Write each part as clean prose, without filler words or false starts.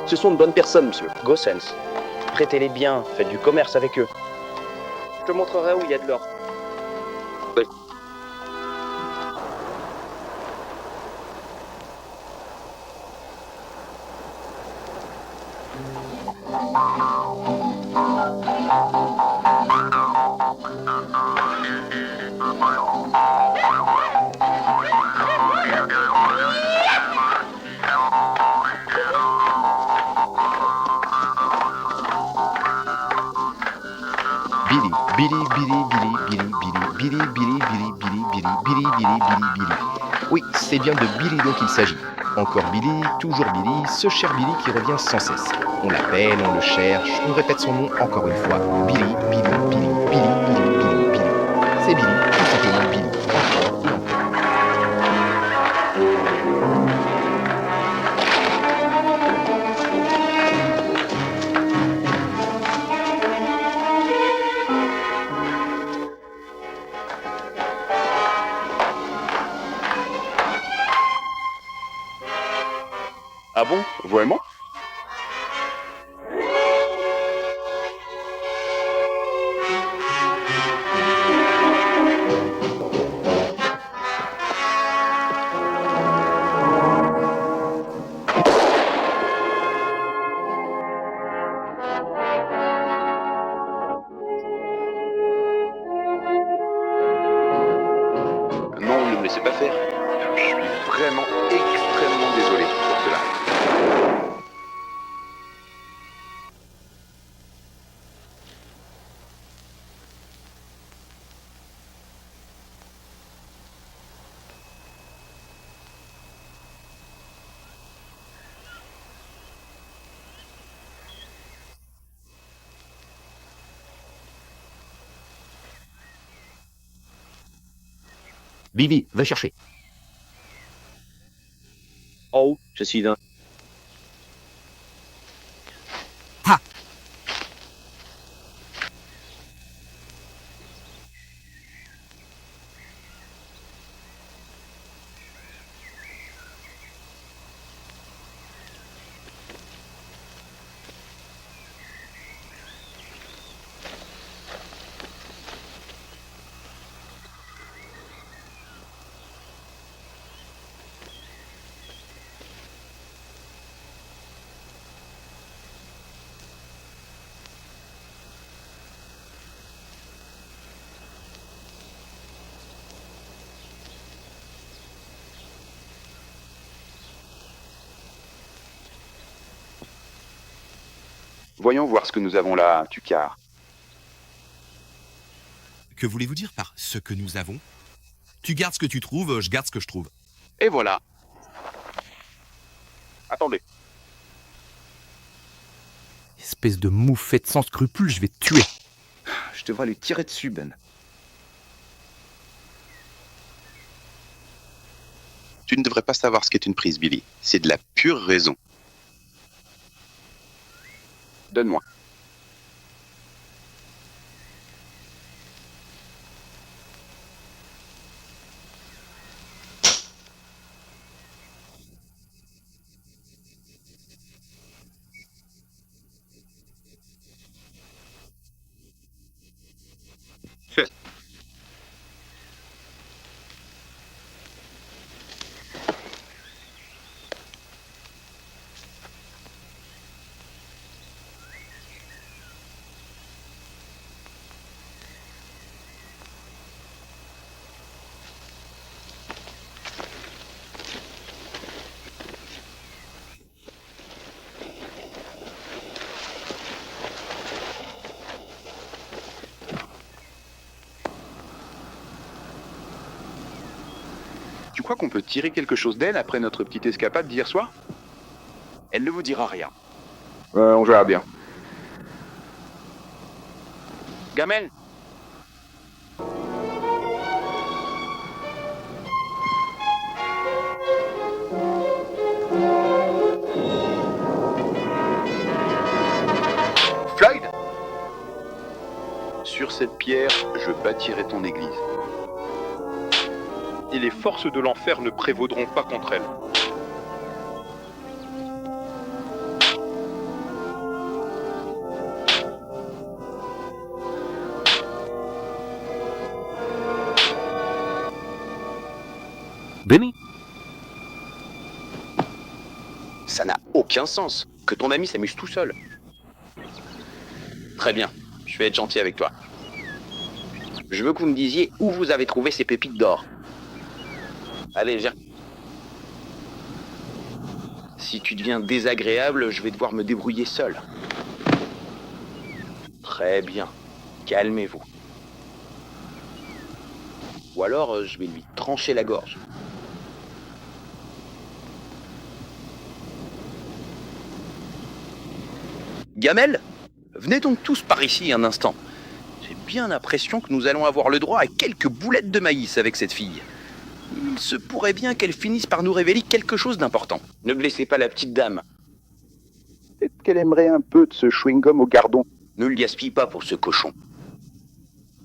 Ce sont de bonnes personnes, monsieur. Gossens. Prêtez-les bien, faites du commerce avec eux. Je te montrerai où il y a de l'or. Oui, c'est bien de Billy dont il s'agit. Encore Billy, toujours Billy, ce cher Billy qui revient sans cesse. On l'appelle, on le cherche, on répète son nom encore une fois. Billy, Billy, Billy, Billy, Billy, Billy, Billy. C'est Billy, tout simplement Billy. Encore et encore. Ah bon? Vraiment? Non, ne me laissez pas faire. Je suis vraiment extrêmement désolé pour cela. Billy, va chercher. Oh, je suis dans... Voyons voir ce que nous avons là, Tucar. Que voulez-vous dire par ce que nous avons? Tu gardes ce que tu trouves, je garde ce que je trouve. Et voilà. Attendez. Espèce de moufette sans scrupules, je vais te tuer. Je devrais lui tirer dessus, Ben. Tu ne devrais pas savoir ce qu'est une prise, Billy. C'est de la pure raison. Donne-moi. Tu crois qu'on peut tirer quelque chose d'elle après notre petite escapade d'hier soir? Elle ne vous dira rien. On verra bien. Gamel! Floyd! Sur cette pierre, je bâtirai ton église. Et les forces de l'enfer ne prévaudront pas contre elle. Benny. Ça n'a aucun sens. Que ton ami s'amuse tout seul. Très bien, je vais être gentil avec toi. Je veux que vous me disiez où vous avez trouvé ces pépites d'or. Allez, viens. Si tu deviens désagréable, je vais devoir me débrouiller seul. Très bien. Calmez-vous. Ou alors, je vais lui trancher la gorge. Gamel, venez donc tous par ici un instant. J'ai bien l'impression que nous allons avoir le droit à quelques boulettes de maïs avec cette fille. Il se pourrait bien qu'elle finisse par nous révéler quelque chose d'important. Ne blessez pas la petite dame. Peut-être qu'elle aimerait un peu de ce chewing-gum au gardon. Ne le gaspille pas pour ce cochon.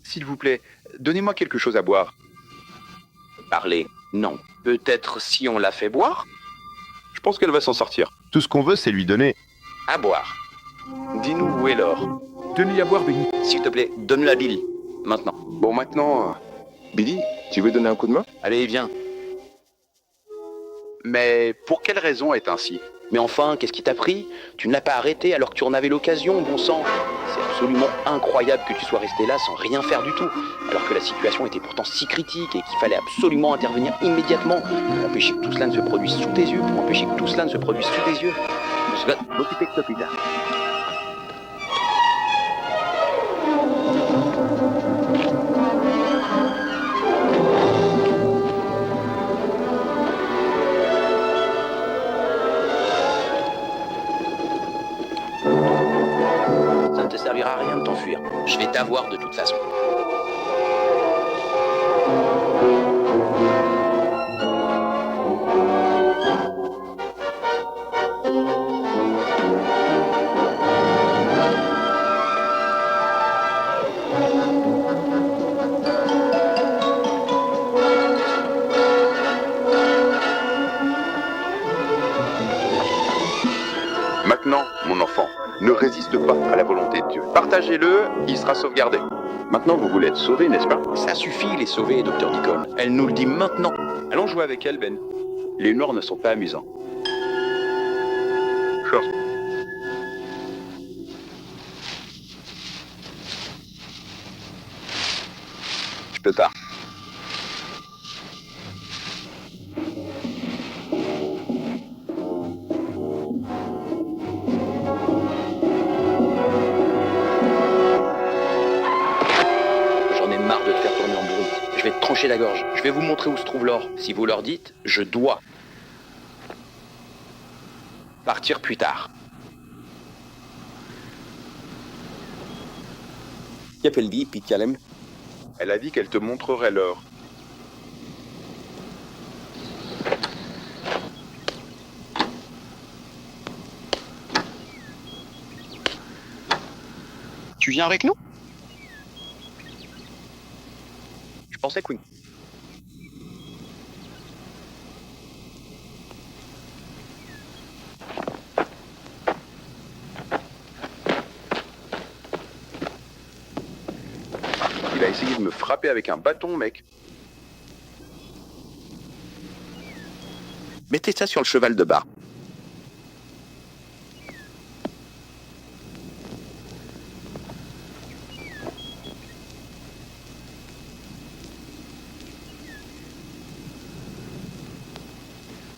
S'il vous plaît, donnez-moi quelque chose à boire. Parlez, non. Peut-être si on la fait boire? Je pense qu'elle va s'en sortir. Tout ce qu'on veut, c'est lui donner. À boire. Dis-nous où est l'or. Donne-lui à boire, Benny. S'il te plaît, donne-la à Billy. Maintenant. Bon, maintenant, Billy, tu veux donner un coup de main? Allez, viens. Mais pour quelle raison est ainsi? Mais enfin, qu'est-ce qui t'a pris? Tu ne l'as pas arrêté alors que tu en avais l'occasion, bon sang. C'est absolument incroyable que tu sois resté là sans rien faire du tout, alors que la situation était pourtant si critique et qu'il fallait absolument intervenir immédiatement pour empêcher que tout cela ne se produise sous tes yeux, Je vais m'occuper de toi plus tard. Ça ne te servira à rien de t'enfuir. Je vais t'avoir de toute façon. Maintenant, mon enfant, ne résiste pas à la volonté de Dieu. Partagez-le, il sera sauvegardé. Maintenant, vous voulez être sauvé, n'est-ce pas? Ça suffit, les sauver, Dr. Deacon. Elle nous le dit maintenant. Allons jouer avec elle, Ben. Les noirs ne sont pas amusants. Sure. Je peux pas. J'en ai marre de te faire tourner en bourrique. Je vais te trancher la gorge. Je vais vous montrer où se trouve l'or. Si vous leur dites, je dois partir plus tard. Qu'appelle dit, puis calme. Elle a dit qu'elle te montrerait l'or. Tu viens avec nous? Je pensais que oui. Il a essayé de me frapper avec un bâton, mec. Mettez ça sur le cheval de bas.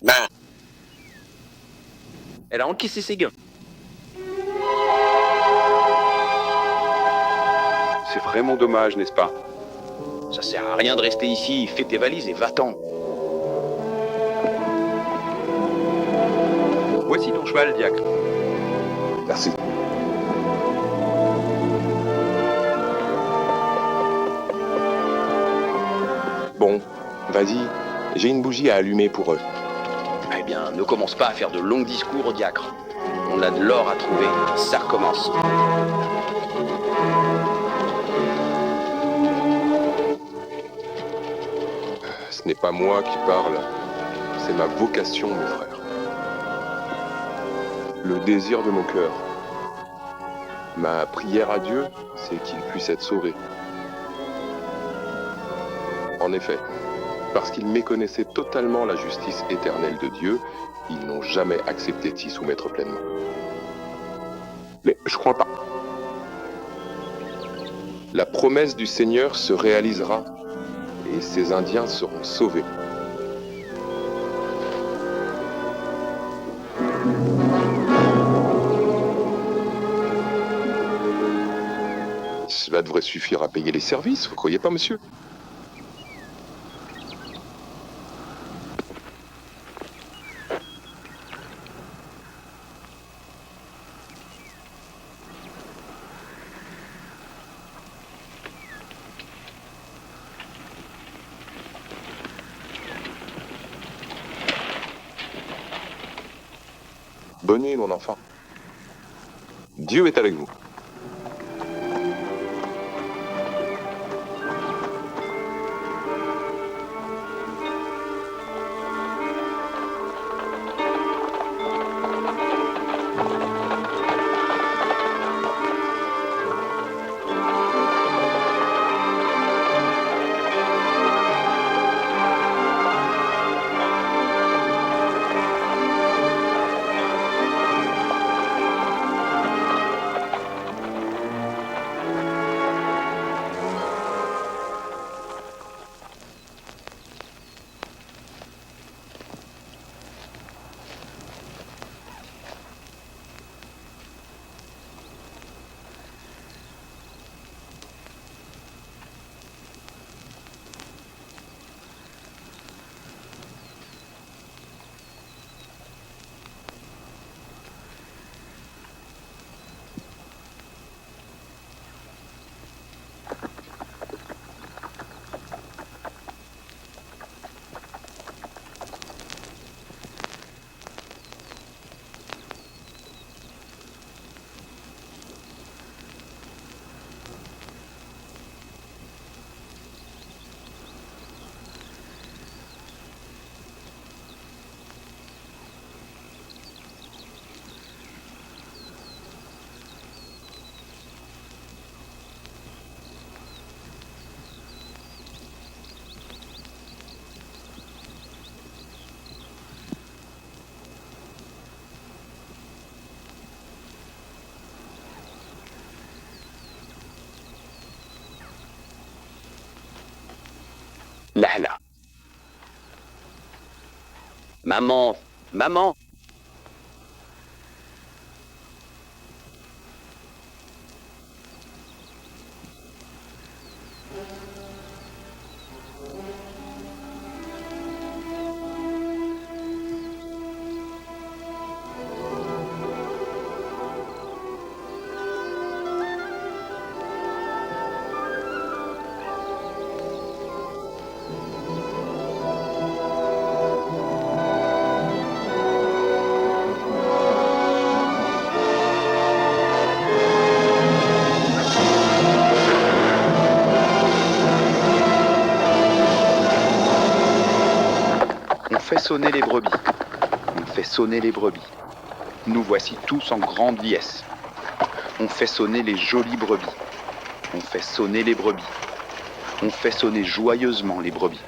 Ben, Elle a encaissé ses gains. C'est vraiment dommage, n'est-ce pas? Ça sert à rien de rester ici. Fais tes valises et va-t'en. Voici ton cheval, diacre. Merci. Bon, vas-y, j'ai une bougie à allumer pour eux. Eh bien, ne commence pas à faire de longs discours au diacre. On a de l'or à trouver. Ça recommence. Ce n'est pas moi qui parle, c'est ma vocation, mes frères. Le désir de mon cœur. Ma prière à Dieu, c'est qu'il puisse être sauvé. En effet, parce qu'ils méconnaissaient totalement la justice éternelle de Dieu, ils n'ont jamais accepté de s'y soumettre pleinement. Mais je crois pas. La promesse du Seigneur se réalisera et ces Indiens seront sauvés. Cela devrait suffire à payer les services, vous croyez pas, monsieur? Bonne nuit, mon enfant. Dieu est avec vous. Nahla. Maman, maman. On fait sonner les brebis. On fait sonner les brebis. Nous voici tous en grande liesse. On fait sonner les jolies brebis. On fait sonner les brebis. On fait sonner joyeusement les brebis.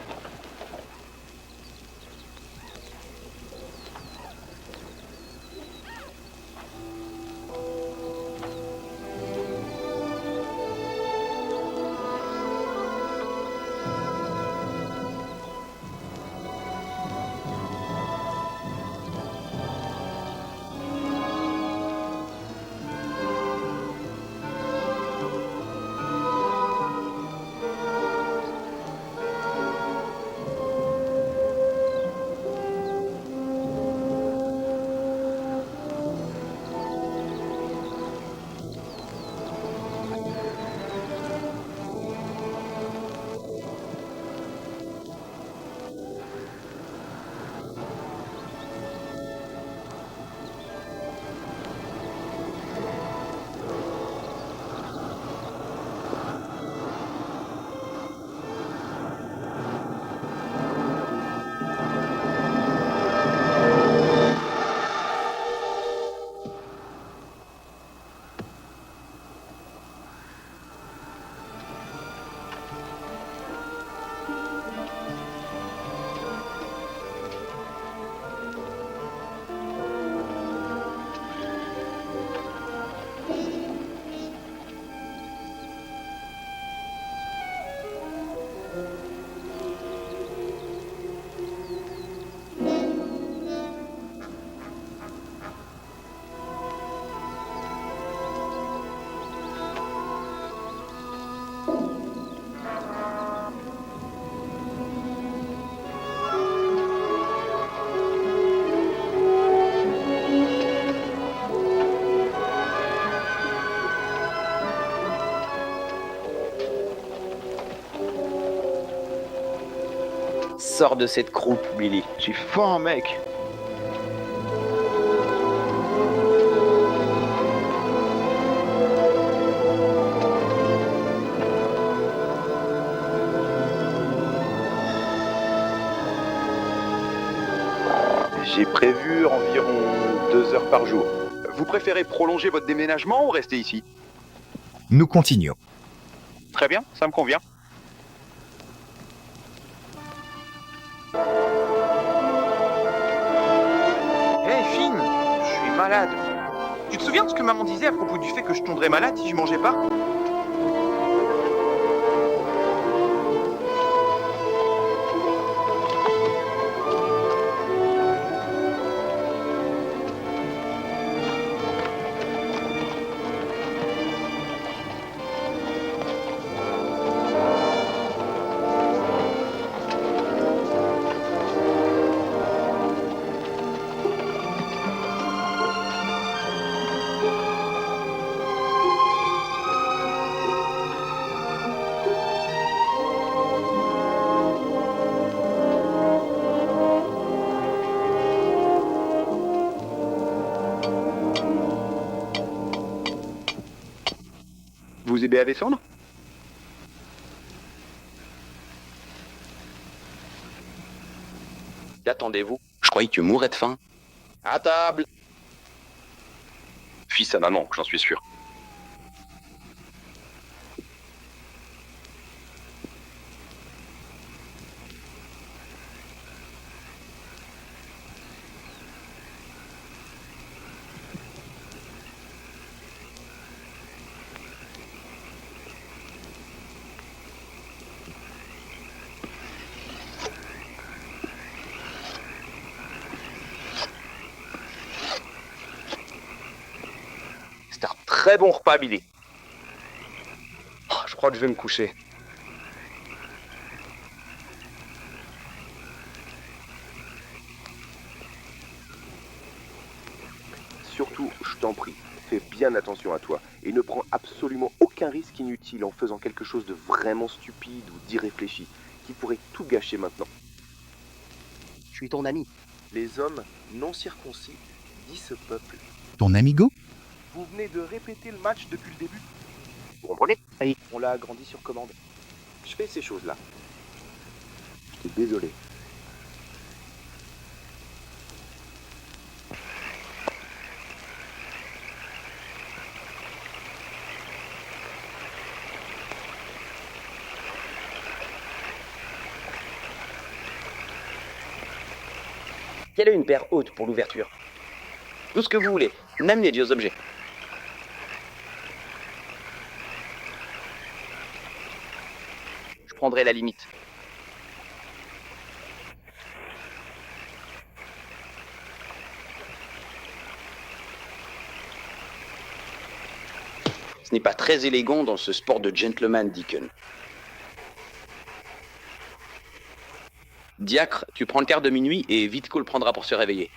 Sors de cette croupe, Billy. Tu es fort, mec. J'ai prévu environ 2 heures par jour. Vous préférez prolonger votre déménagement ou rester ici? Nous continuons. Très bien, ça me convient. Hé, Finn, je suis malade. Tu te souviens de ce que maman disait à propos du fait que je tomberais malade si je mangeais pas? Vous aidez à descendre? Qu'attendez-vous? Je croyais que tu mourrais de faim. À table! Fils à maman, j'en suis sûr. C'est un très bon repas, Billy. Oh, je crois que je vais me coucher. Surtout, je t'en prie, fais bien attention à toi et ne prends absolument aucun risque inutile en faisant quelque chose de vraiment stupide ou d'irréfléchi qui pourrait tout gâcher maintenant. Je suis ton ami. Les hommes non circoncis, dit ce peuple. Ton amigo? Vous venez de répéter le match depuis le début? Vous comprenez? Oui, on l'a agrandi sur commande. Je fais ces choses-là. Je suis désolé. Quelle est une paire haute pour l'ouverture? Tout ce que vous voulez, même les vieux objets. Je prendrai la limite. Ce n'est pas très élégant dans ce sport de gentleman, Deacon. Diacre, tu prends le quart de minuit et Vitko le prendra pour se réveiller.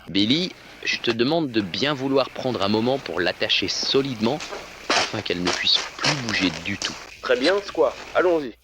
Billy, je te demande de bien vouloir prendre un moment pour l'attacher solidement afin qu'elle ne puisse plus bouger du tout. Très bien, Squaw. Allons-y.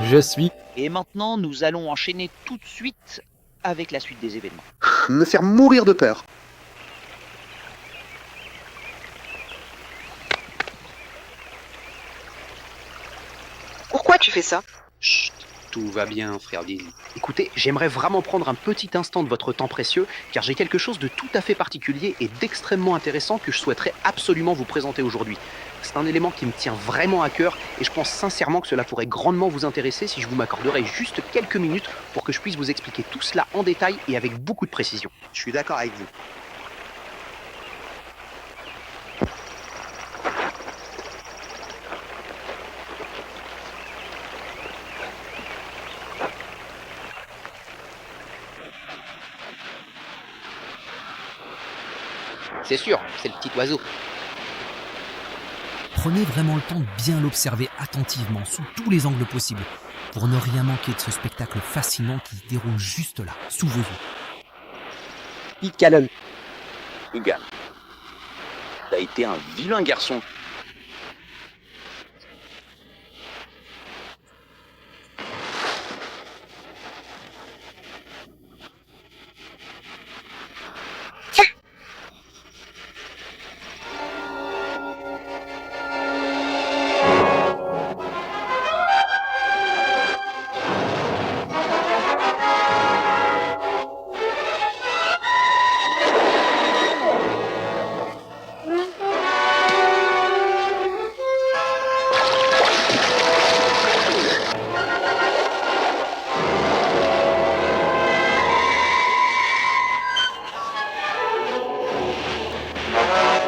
Je suis... Et maintenant, nous allons enchaîner tout de suite avec la suite des événements. Me faire mourir de peur. Pourquoi tu fais ça? Chut, tout va bien, frère Billy. Écoutez, j'aimerais vraiment prendre un petit instant de votre temps précieux, car j'ai quelque chose de tout à fait particulier et d'extrêmement intéressant que je souhaiterais absolument vous présenter aujourd'hui. C'est un élément qui me tient vraiment à cœur, et je pense sincèrement que cela pourrait grandement vous intéresser si je vous m'accorderais juste quelques minutes pour que je puisse vous expliquer tout cela en détail et avec beaucoup de précision. Je suis d'accord avec vous. C'est sûr, c'est le petit oiseau. Prenez vraiment le temps de bien l'observer attentivement, sous tous les angles possibles, pour ne rien manquer de ce spectacle fascinant qui se déroule juste là, sous vos yeux. Pete Cannon. Egan. T'as été un vilain garçon.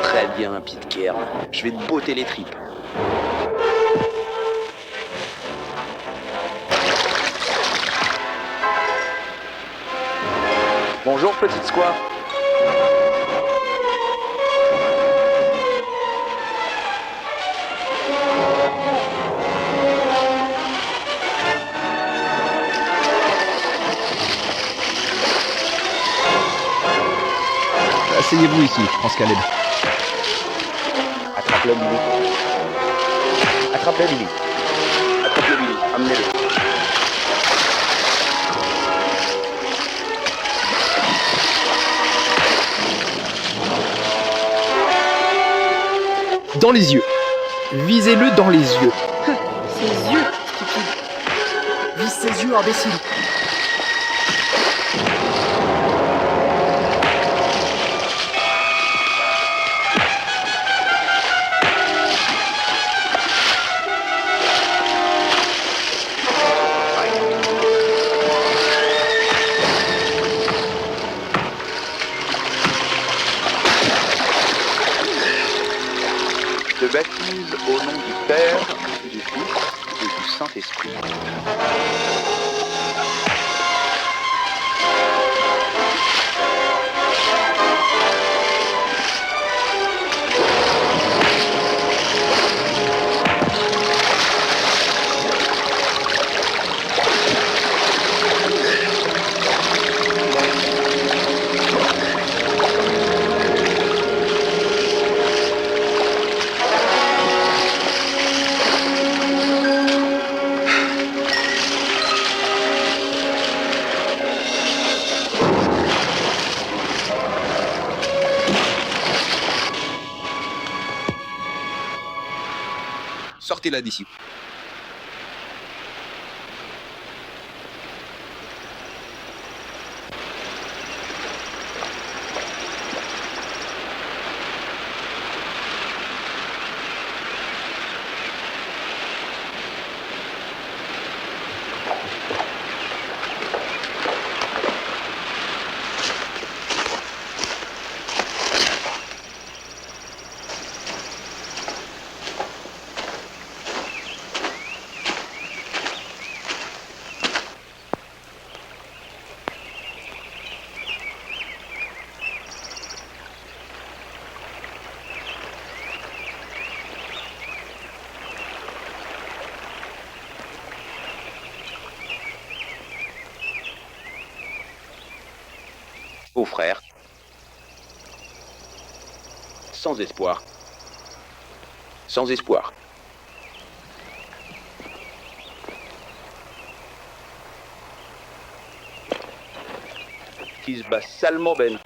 Très bien, Pitcairn. Je vais te botter les tripes. Bonjour, petite square. Asseyez-vous ici, France Caleb. Attrape-le, Billy. Attrape-le, Billy. Attrape-le, Billy. Amenez-le. Dans les yeux. Visez-le dans les yeux. Ses yeux, stupide. Vise ses yeux, imbécile. Je te baptise au nom du Père, du Fils et du Saint-Esprit. Sortez-la d'ici. Aux frères. Sans espoir. Sans espoir. qui se bat salement Ben.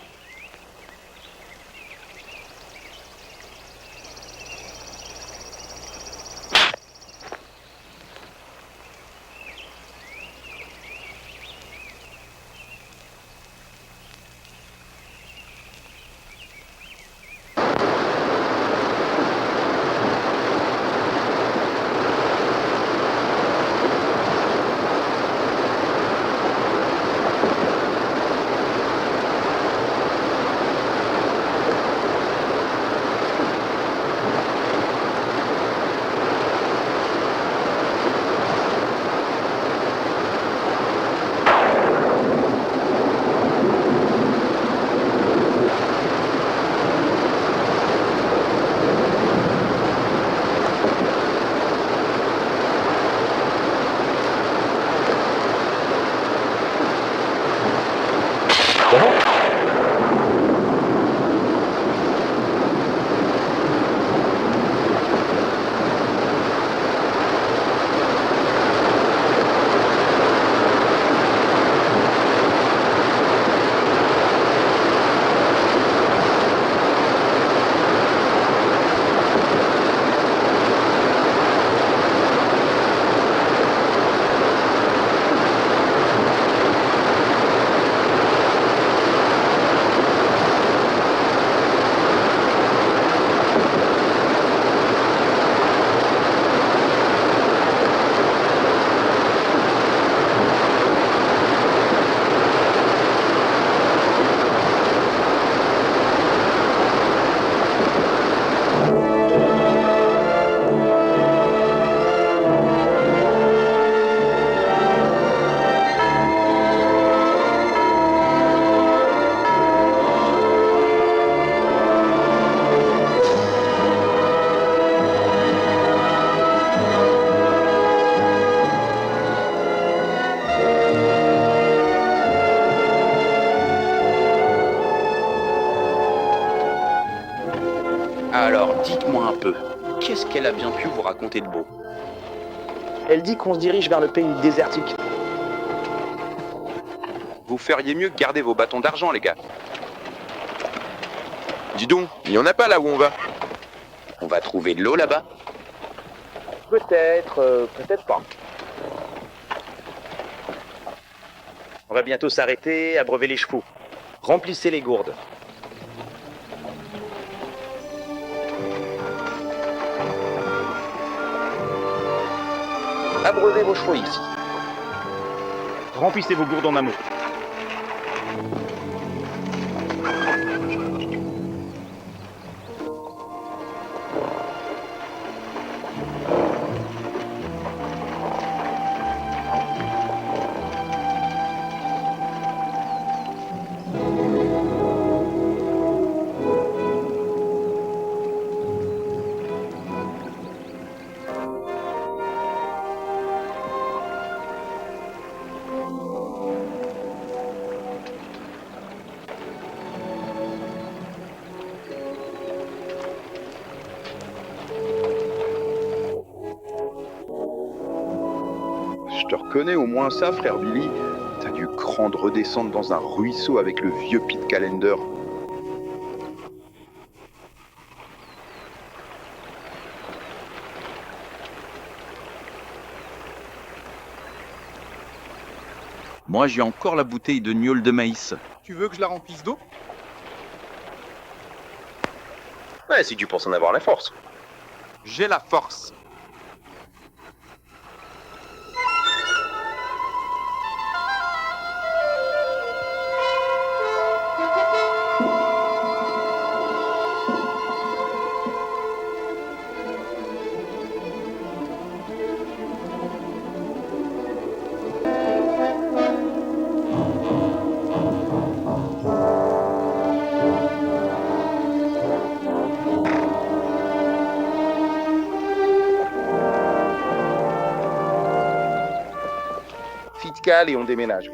Alors, dites-moi un peu, qu'est-ce qu'elle a bien pu vous raconter de beau? Elle dit qu'on se dirige vers le pays désertique. Vous feriez mieux de garder vos bâtons d'argent, les gars. Dis donc, il y en a pas là où on va. On va trouver de l'eau là-bas? Peut-être, peut-être pas. On va bientôt s'arrêter, abreuver les chevaux. Remplissez les gourdes. Abreuvez vos chevaux ici. Remplissez vos gourdes en amont. Je te reconnais au moins ça, frère Billy. T'as dû crâne redescendre dans un ruisseau avec le vieux Pete Callender. Moi, j'ai encore la bouteille de gnôle de maïs. Tu veux que je la remplisse d'eau? Ouais, si tu penses en avoir la force. J'ai la force. Cale et on déménage.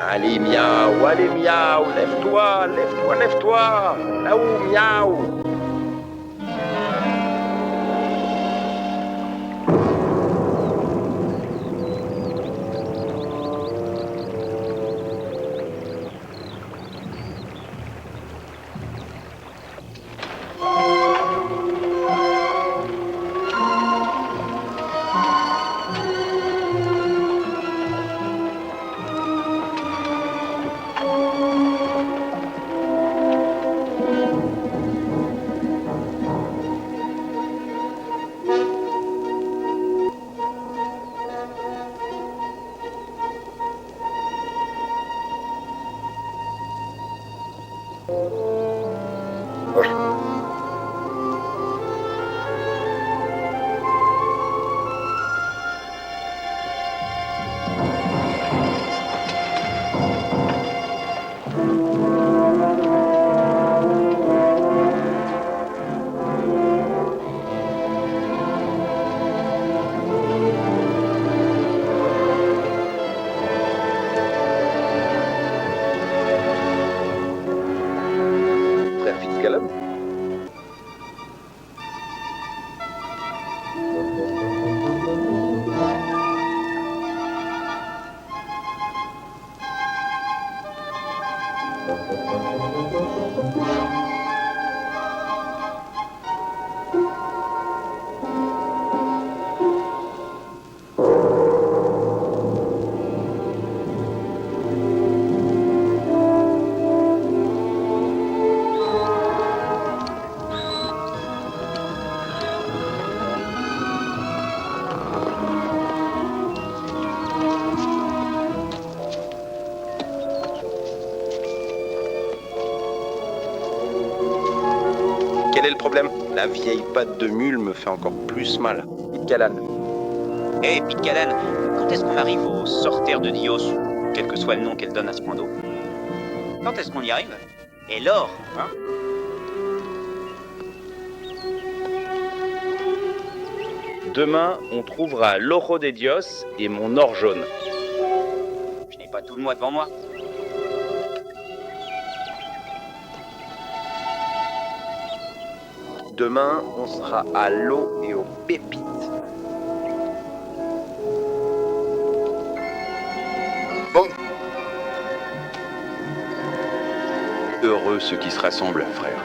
Allez miaou, lève-toi, lève-toi, lève-toi. Là-haut, miaou. Quel est le problème? La vieille patte de mule me fait encore plus mal. Calan. Eh, Pitcalan, quand est-ce qu'on arrive au sortir de Dios, ou quel que soit le nom qu'elle donne à ce point d'eau? Quand est-ce qu'on y arrive? Et l'or, hein? Demain, on trouvera l'oro des dios et mon or jaune. Je n'ai pas tout le mois devant moi. Demain, on sera à l'eau et aux pépites. Bon. Heureux ceux qui se rassemblent, frère.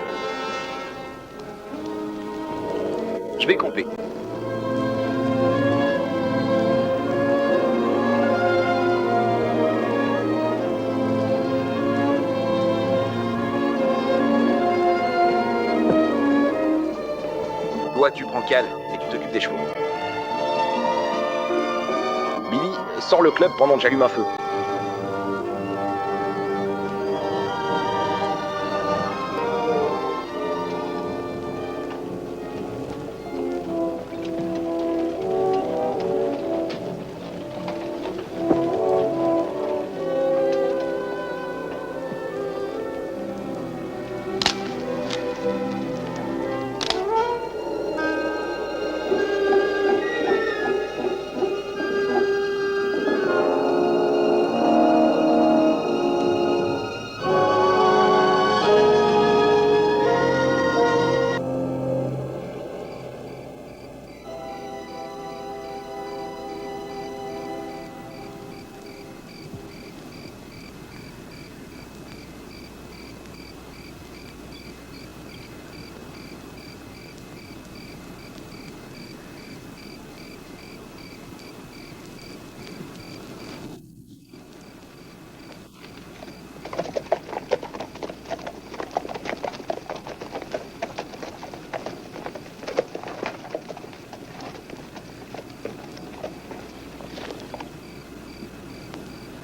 Je vais camper. Toi, tu prends Cal et tu t'occupes des chevaux. Billy, sors le club pendant que j'allume un feu.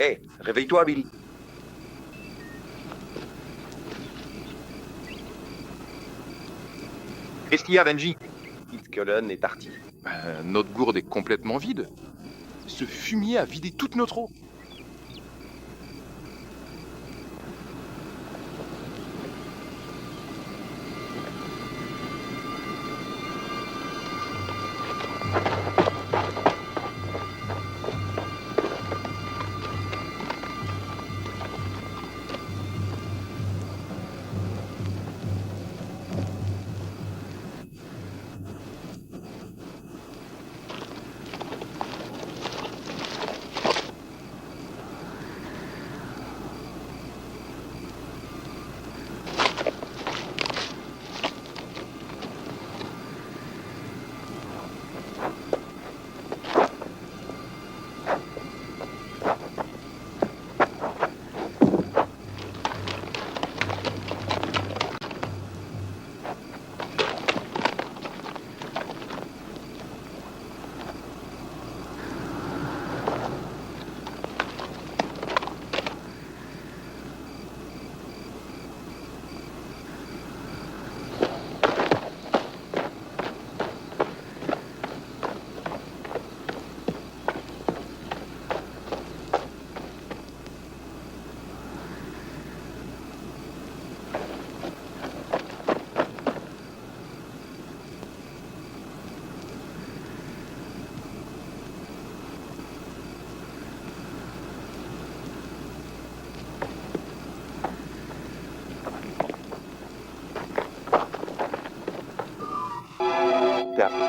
Hé, réveille-toi, Billy. Qu'est-ce qu'il y a, Benji? Hitcullen est parti. Notre gourde est complètement vide. Ce fumier a vidé toute notre eau.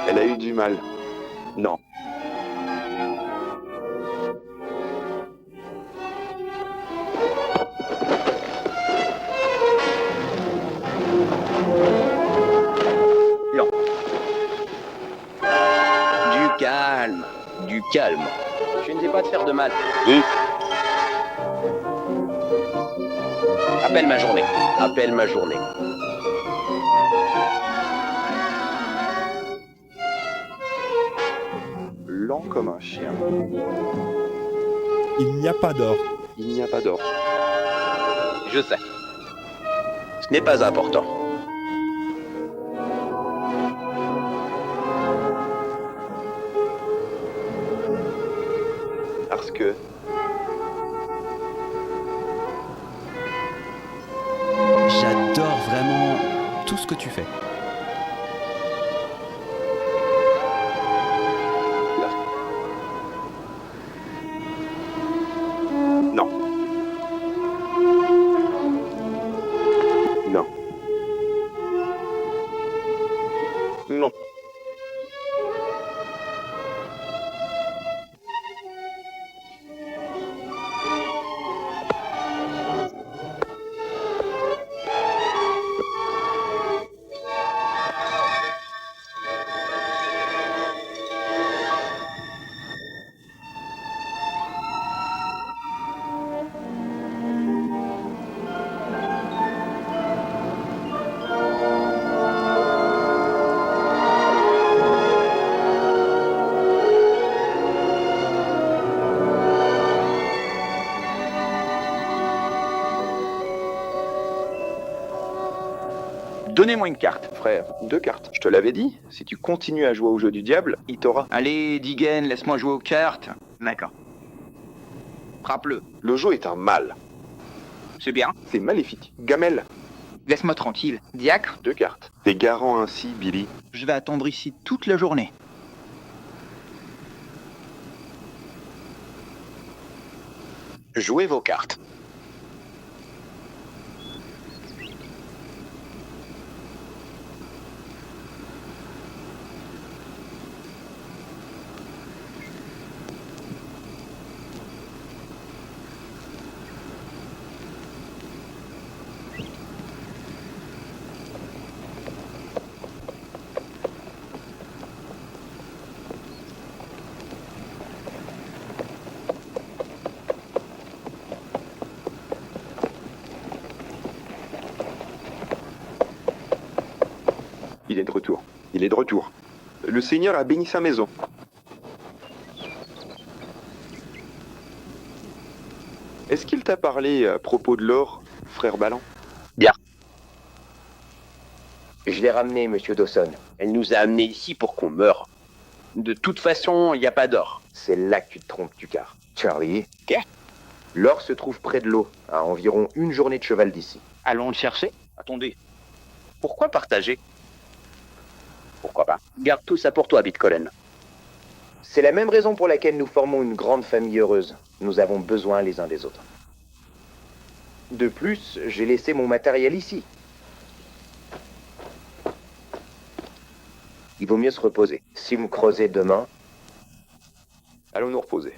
Elle a eu du mal. Non. Non. Du calme. Du calme. Je ne sais pas te faire de mal. Appelle ma journée. Appelle ma journée. Lent comme un chien. Il n'y a pas d'or. Il n'y a pas d'or. Je sais. Ce n'est pas important. Parce que... J'adore vraiment tout ce que tu fais. Non. Non. Non. Donnez-moi une carte. Frère, 2 cartes. Je te l'avais dit, si tu continues à jouer au jeu du diable, il t'aura. Allez, Digen, laisse-moi jouer aux cartes. D'accord. Frappe-le. Le jeu est un mal. C'est bien. C'est maléfique. Gamelle. Laisse-moi tranquille. Diacre. 2 cartes. T'es garant ainsi, Billy. Je vais attendre ici toute la journée. Jouez vos cartes. Il est de retour. Il est de retour. Le Seigneur a béni sa maison. Est-ce qu'il t'a parlé à propos de l'or, frère Ballan? Bien. Je l'ai ramenée, monsieur Dawson. Elle nous a amenés ici pour qu'on meure. De toute façon, il n'y a pas d'or. C'est là que tu te trompes, Tucar. Charlie. Qu'est-ce? L'or se trouve près de l'eau, à environ une journée de cheval d'ici. Allons le chercher? Attendez. Pourquoi partager? Pourquoi pas? Garde tout ça pour toi, Bitcolen. C'est la même raison pour laquelle nous formons une grande famille heureuse. Nous avons besoin les uns des autres. De plus, j'ai laissé mon matériel ici. Il vaut mieux se reposer. Si vous creusez demain... Allons nous reposer.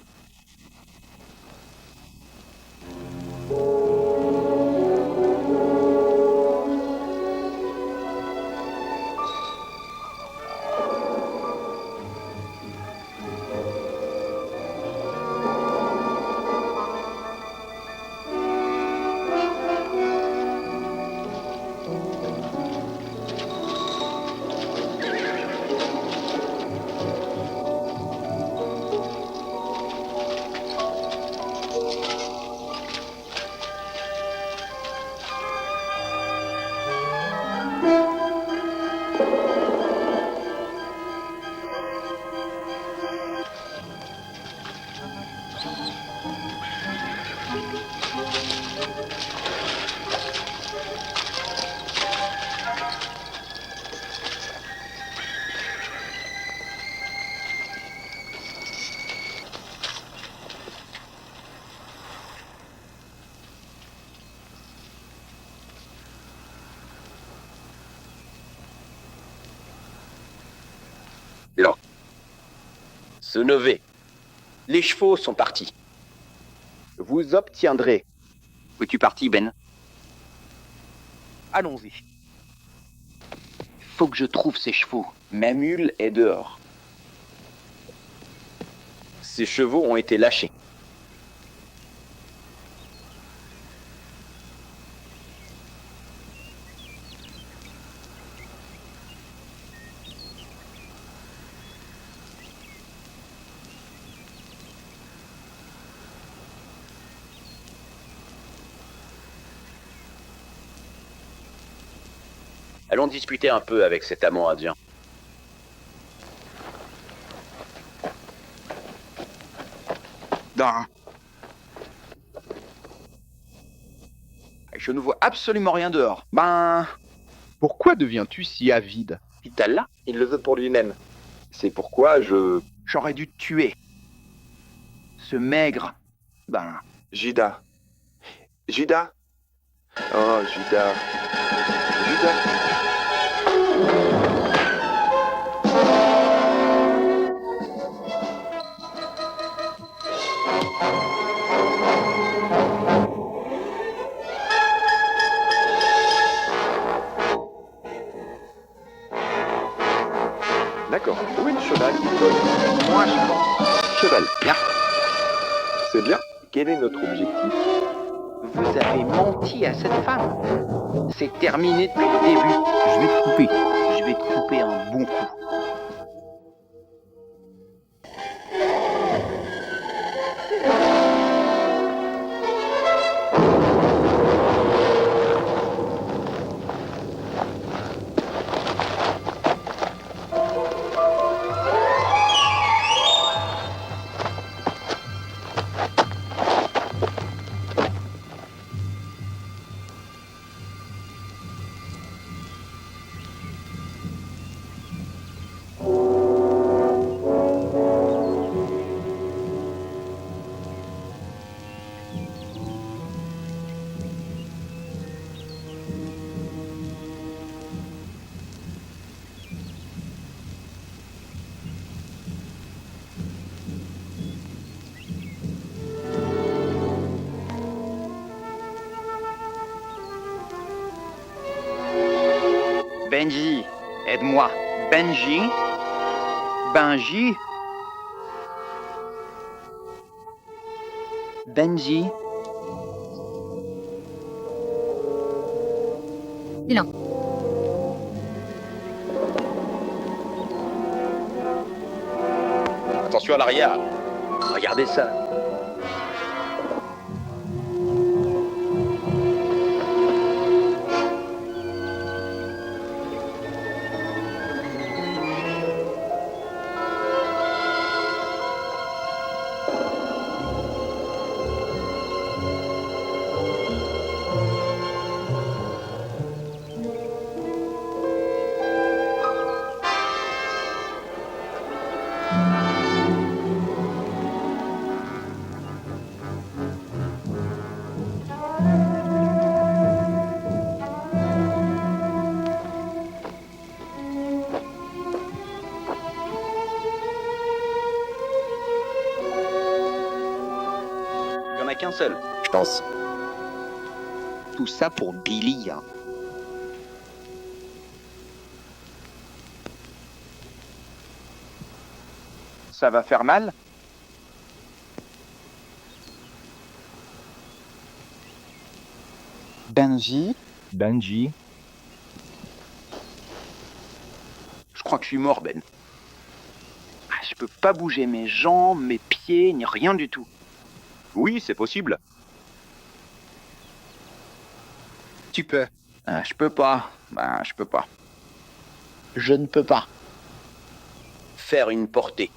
Là. Se lever. Les chevaux sont partis. Vous obtiendrez. Où es-tu parti, Ben? Allons-y. Faut que je trouve ces chevaux. Ma mule est dehors. Ces chevaux ont été lâchés. Allons discuter un peu avec cet amant indien. Non. Je ne vois absolument rien dehors. Ben... Pourquoi deviens-tu si avide? Vital, Il le veut pour lui-même. C'est pourquoi J'aurais dû te tuer. Ce maigre... Ben... Judas. Judas? Oh, Judas. Judas. D'accord. Où est le cheval qui colle? Moi, je pense... Cheval. Bien. C'est bien. Quel est notre objectif? Vous avez menti à cette femme. C'est terminé depuis le début. Je vais te couper. Je vais te couper un bon coup. Benji, aide-moi. Benji. Benji. Benji. Bilan. Attention à l'arrière. Regardez ça. en a qu'un seul. Je pense. Tout ça pour Billy, hein. Ça va faire mal? Benji. Benji. Je crois que je suis mort, Ben. Je peux pas bouger mes jambes, mes pieds, ni rien du tout. Oui, c'est possible. Tu peux. Je peux pas. Je peux pas. Je ne peux pas. Faire une portée.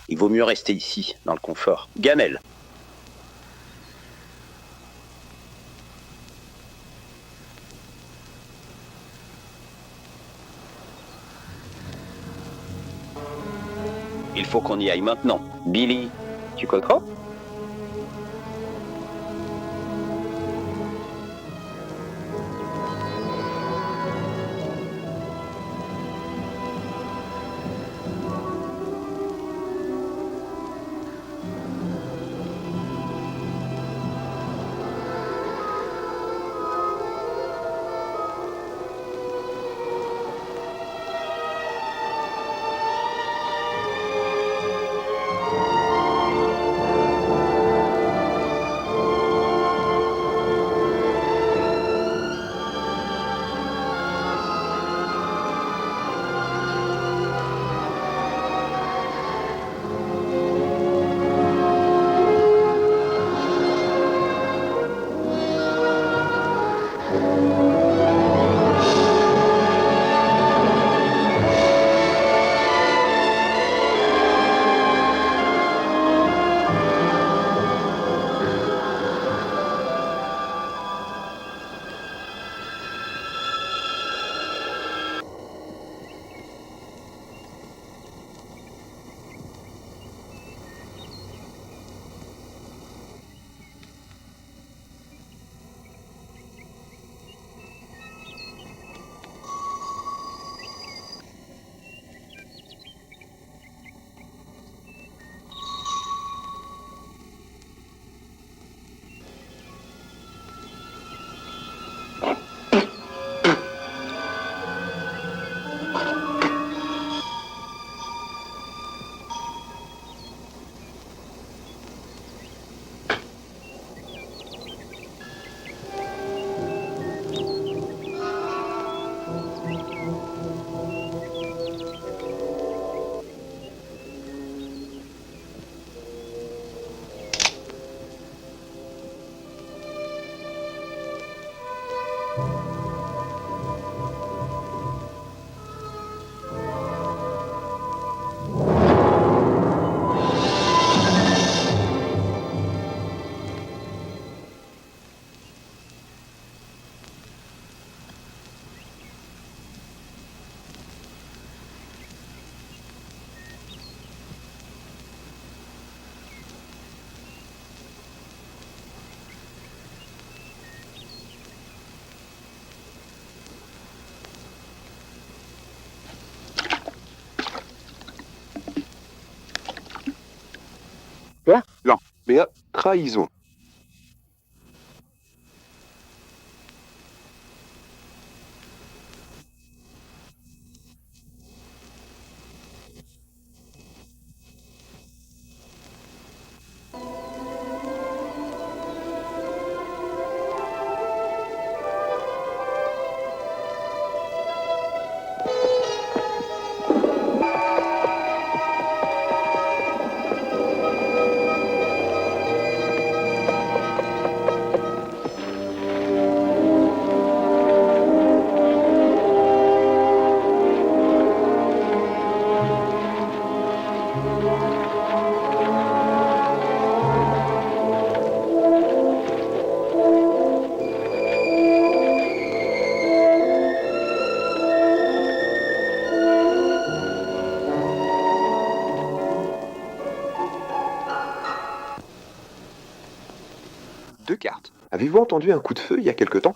Il vaut mieux rester ici, dans le confort. Gamelle. Il faut qu'on y aille maintenant. Billy, tu coqueras? Quoi? Non, mais trahison. Avez-vous entendu un coup de feu il y a quelque temps?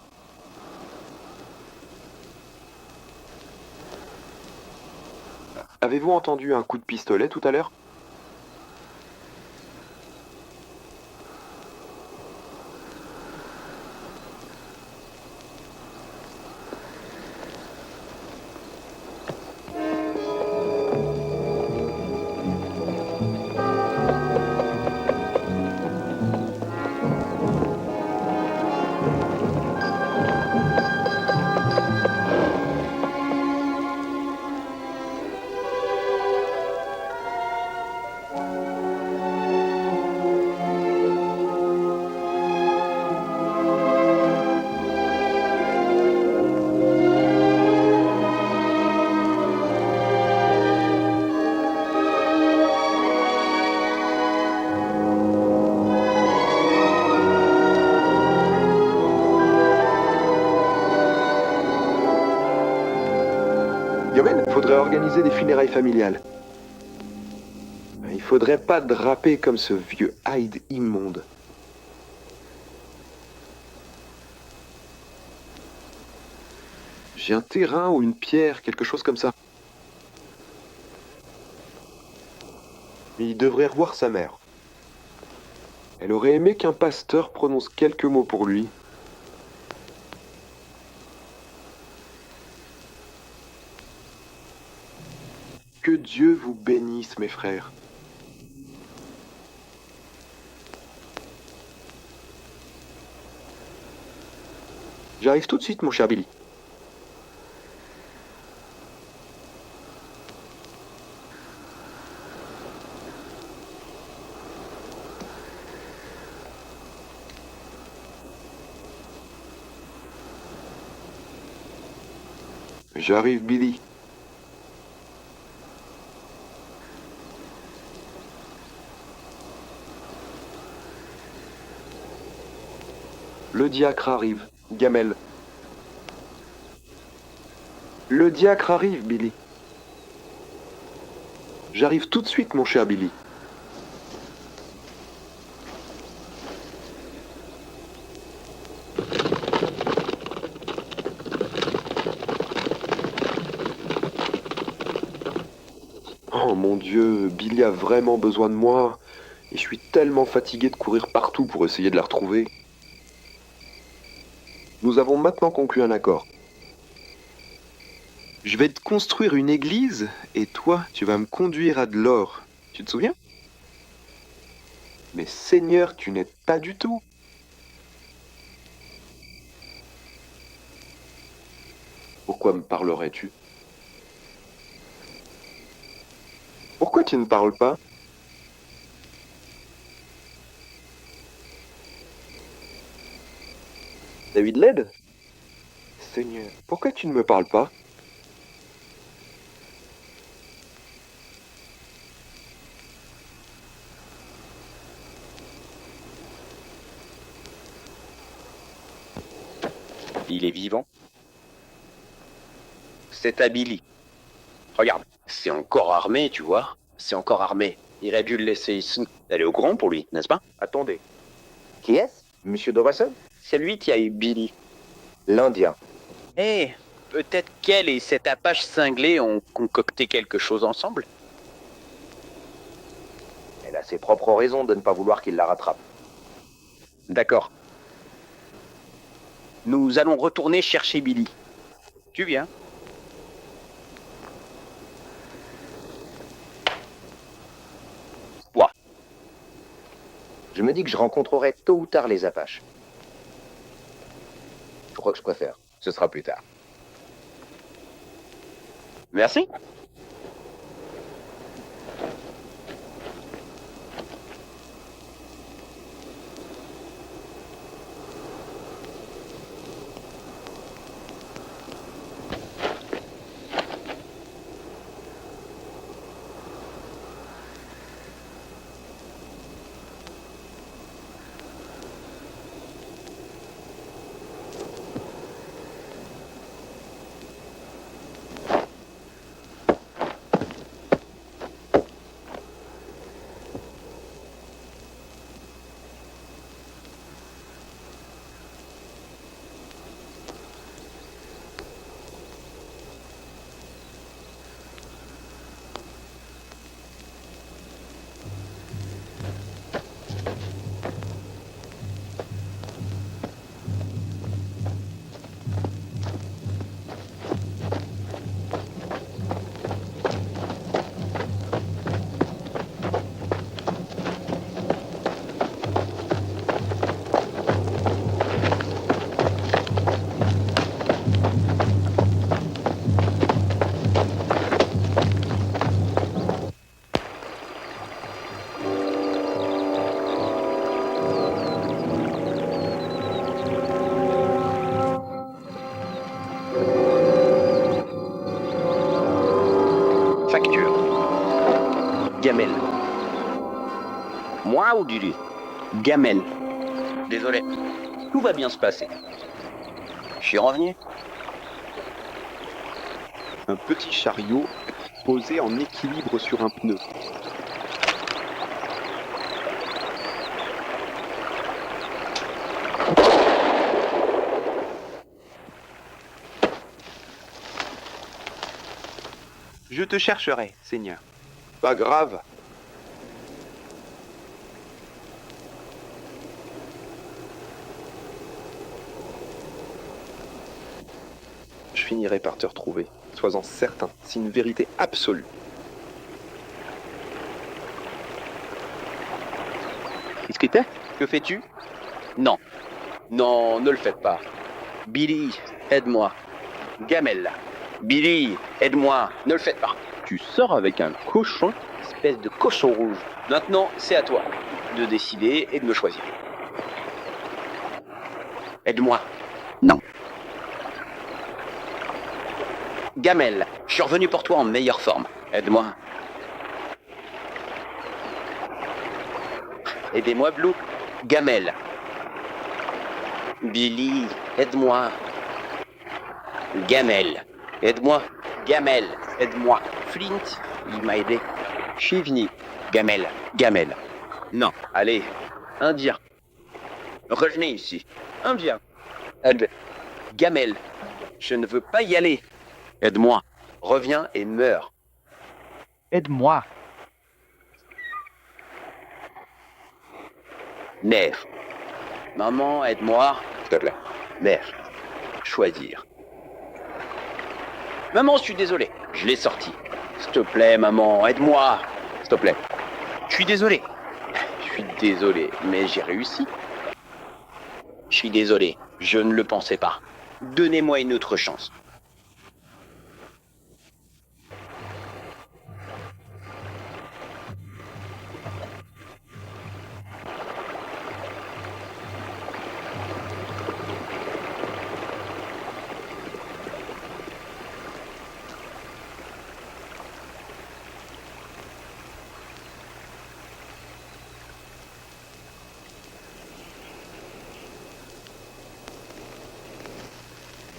Avez-vous entendu un coup de pistolet tout à l'heure? Yomen, faudrait organiser des funérailles familiales. Il faudrait pas draper comme ce vieux Hyde immonde. J'ai un terrain ou une pierre, quelque chose comme ça. Mais il devrait revoir sa mère. Elle aurait aimé qu'un pasteur prononce quelques mots pour lui. Que Dieu vous bénisse, mes frères. J'arrive tout de suite, mon cher Billy. J'arrive, Billy. Le diacre arrive, Gamel. Le diacre arrive, Billy. J'arrive tout de suite, mon cher Billy. Oh mon Dieu, Billy a vraiment besoin de moi. Et je suis tellement fatigué de courir partout pour essayer de la retrouver. Nous avons maintenant conclu un accord. Je vais te construire une église et toi, tu vas me conduire à de l'or. Tu te souviens? Mais Seigneur, tu n'aides pas du tout. Pourquoi me parlerais-tu? Pourquoi tu ne parles pas? David l'aide? Seigneur, pourquoi tu ne me parles pas? Il est vivant. C'est à Billy. Regarde, c'est encore armé, tu vois. C'est encore armé. Il aurait dû le laisser ici. Elle est au courant pour lui, n'est-ce pas? Attendez. Qui est-ce? Monsieur Dawson? C'est lui qui a eu Billy. L'Indien. Eh, peut-être qu'elle et cet Apache cinglé ont concocté quelque chose ensemble. Elle a ses propres raisons de ne pas vouloir qu'il la rattrape. D'accord. Nous allons retourner chercher Billy. Tu viens? Quoi? Je me dis que je rencontrerai tôt ou tard les Apaches. Je crois que je préfère. Ce sera plus tard. Merci. Gamel. Moi ou Billy? Gamel. Désolé. Tout va bien se passer. Je suis revenu. Un petit chariot posé en équilibre sur un pneu. Je te chercherai, Seigneur. Pas grave. Je finirai par te retrouver. Sois-en certain, c'est une vérité absolue. Qu'est-ce que t'as? Que fais-tu? Non. Non, ne le faites pas. Billy, aide-moi. Gamel. Billy, aide-moi. Ne le faites pas. Tu sors avec un cochon, espèce de cochon rouge. Maintenant, c'est à toi de décider et de me choisir. Aide-moi. Non. Gamel, je suis revenu pour toi en meilleure forme. Aide-moi. Aidez-moi, Blue. Gamel. Billy, aide-moi. Gamel, aide-moi. Gamel, aide-moi. Flint, il m'a aidé. Chivny, Gamel, Gamel. Non, allez, Indien. Revenez ici. Indien. Gamel, je ne veux pas y aller. Aide-moi. Reviens et meurs. Aide-moi. Nef. Maman, aide-moi. S'il te plaît. Nef. Choisir. Maman, je suis désolé. Je l'ai sorti. S'il te plaît, maman, aide-moi. S'il te plaît. Je suis désolé. Je suis désolé, mais j'ai réussi. Je suis désolé. Je ne le pensais pas. Donnez-moi une autre chance.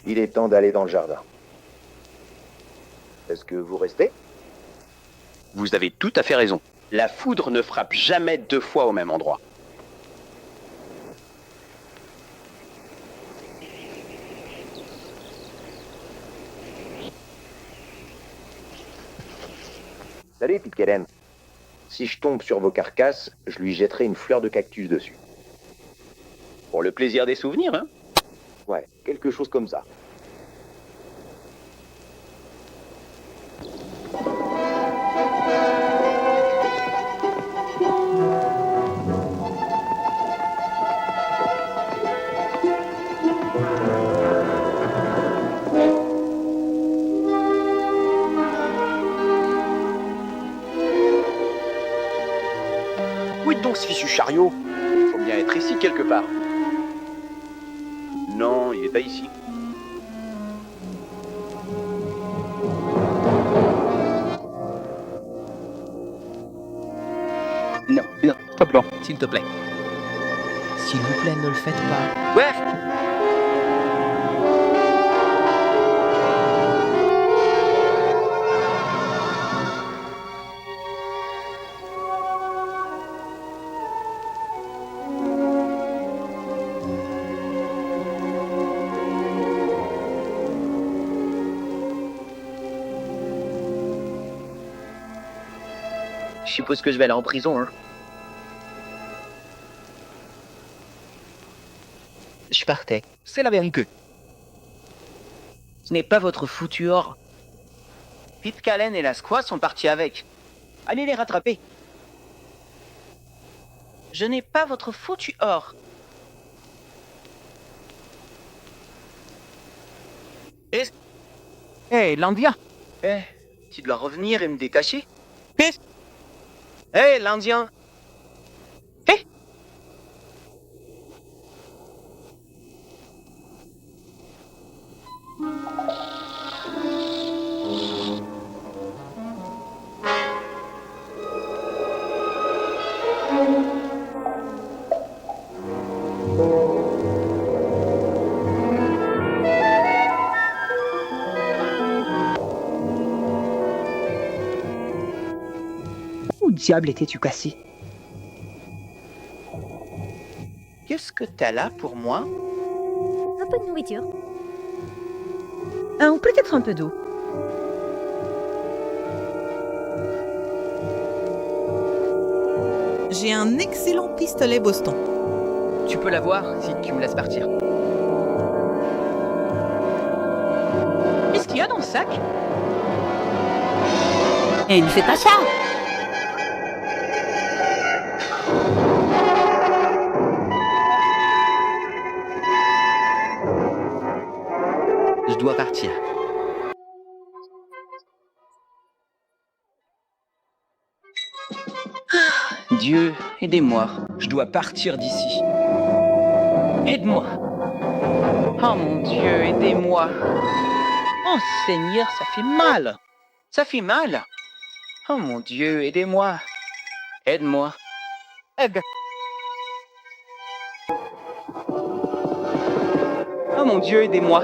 Il est temps d'aller dans le jardin. Est-ce que vous restez? Vous avez tout à fait raison. La foudre ne frappe jamais deux fois au même endroit. Salut, Pitcairn. Si je tombe sur vos carcasses, je lui jetterai une fleur de cactus dessus. Pour le plaisir des souvenirs, hein? Ouais, quelque chose comme ça. Où est donc ce fichu chariot? Faut bien être ici quelque part. Non, il n'est pas ici. Non, stop là. S'il te plaît. S'il vous plaît, ne le faites pas. Ouais. Je suppose que je vais aller en prison, hein. Je partais. C'est la vérité. Ce n'est pas votre foutu or. Pitcairn et la squaw sont partis avec. Allez les rattraper. Je n'ai pas votre foutu or. Hé, l'Indien. Tu dois revenir et me décacher. Hé, l'Indien. diable étais-tu cassé? Qu'est-ce que t'as là pour moi? Un peu de nourriture. Ou peut-être un peu d'eau. J'ai un excellent pistolet Boston. Tu peux l'avoir si tu me laisses partir. Qu'est-ce qu'il y a dans le sac? Et ne fais pas ça! Je dois partir. Dieu, aidez-moi. Je dois partir d'ici. Aide-moi. Oh mon Dieu, aidez-moi. Oh Seigneur, ça fait mal. Ça fait mal. Oh mon Dieu, aidez-moi. Aide-moi. Aide. Oh mon Dieu, aidez-moi.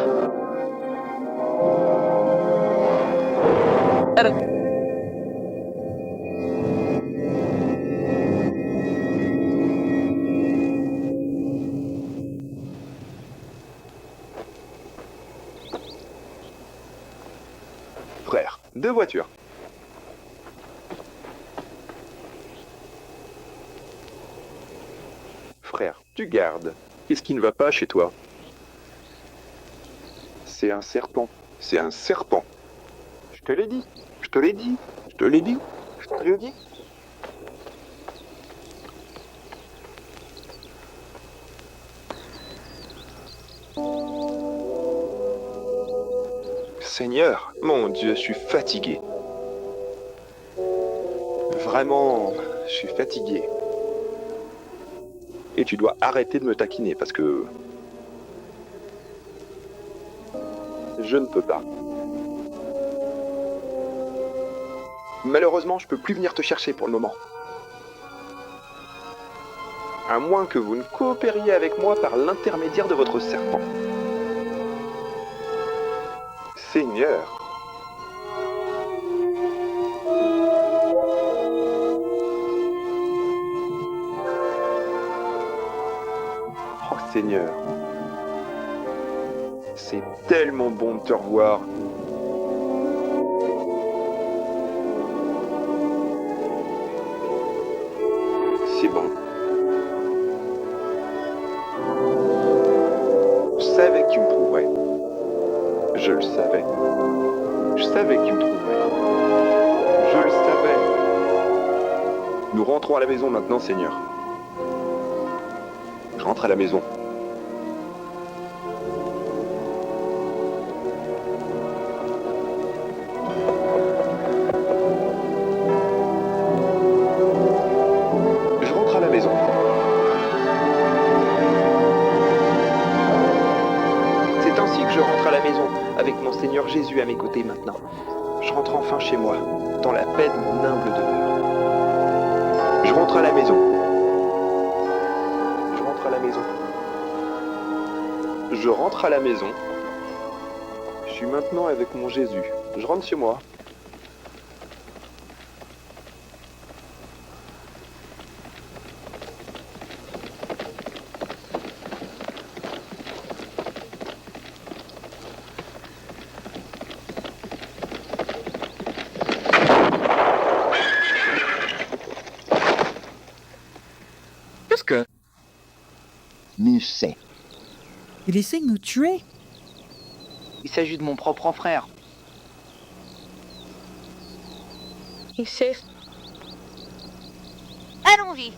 Aide. Frère, 2 voitures. Frère, tu gardes. Qu'est-ce qui ne va pas chez toi? C'est un serpent. C'est un serpent. Je te l'ai dit. Je te l'ai dit. Je te l'ai dit. Je te l'ai dit. Seigneur, mon Dieu, je suis fatigué. Vraiment, je suis fatigué. Et tu dois arrêter de me taquiner parce que... je ne peux pas. Malheureusement, je peux plus venir te chercher pour le moment. À moins que vous ne coopériez avec moi par l'intermédiaire de votre serpent. Seigneur. Oh Seigneur. C'est tellement bon de te revoir. C'est bon. Je savais que tu me trouverais. Je le savais. Je savais que tu me trouverais. Je le savais. Nous rentrons à la maison maintenant, Seigneur. Je rentre à la maison. Je rentre à la maison. C'est ainsi que je rentre à la maison, avec mon Seigneur Jésus à mes côtés maintenant. Je rentre enfin chez moi, dans la paix de mon humble demeure. Je rentre à la maison. Je rentre à la maison. Je rentre à la maison. Je suis maintenant avec mon Jésus. Je rentre chez moi. Qu'est-ce que... Musset. Il essaie de nous tuer. Il s'agit de mon propre frère. Il sait. Allons-y.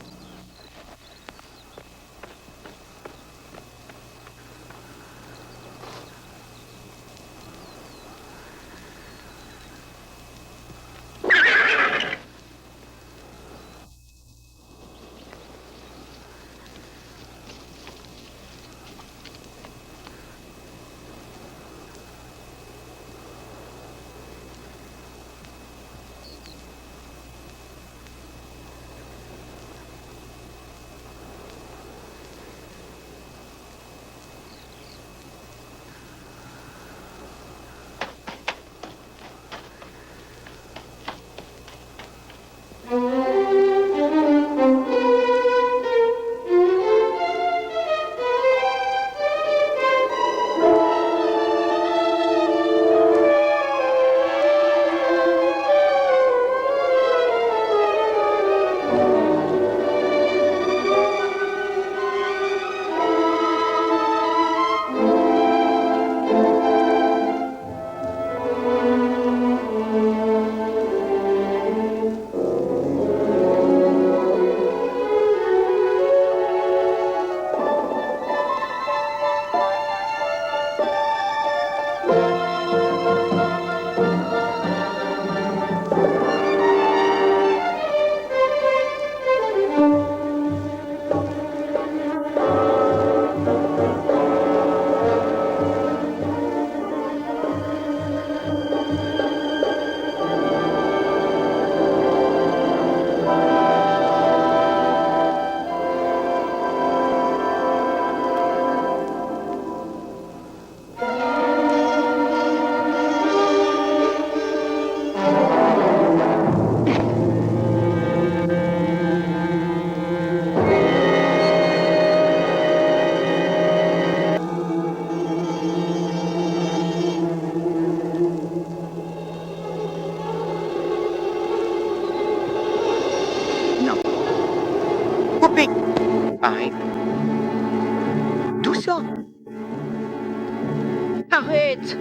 Arrête!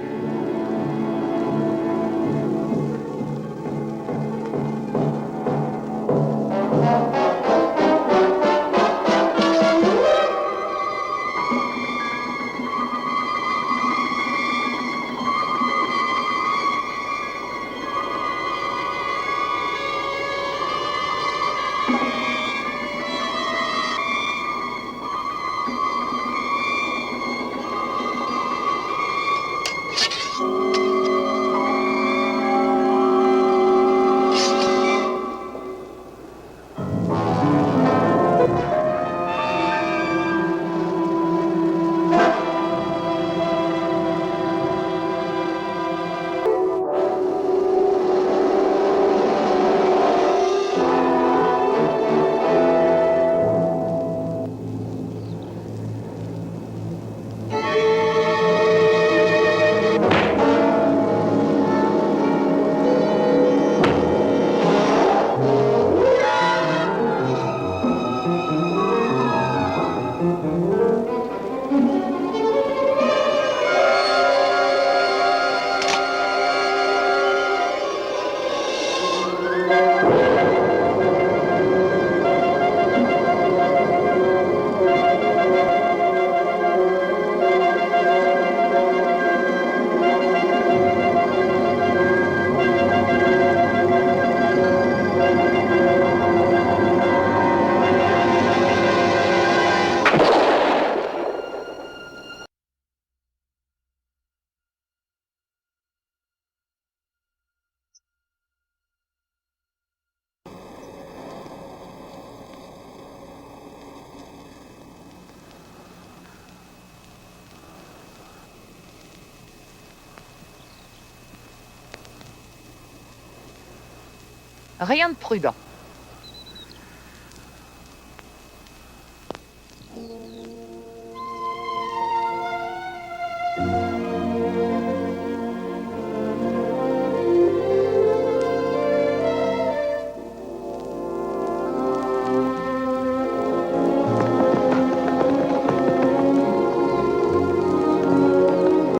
Rien de prudent.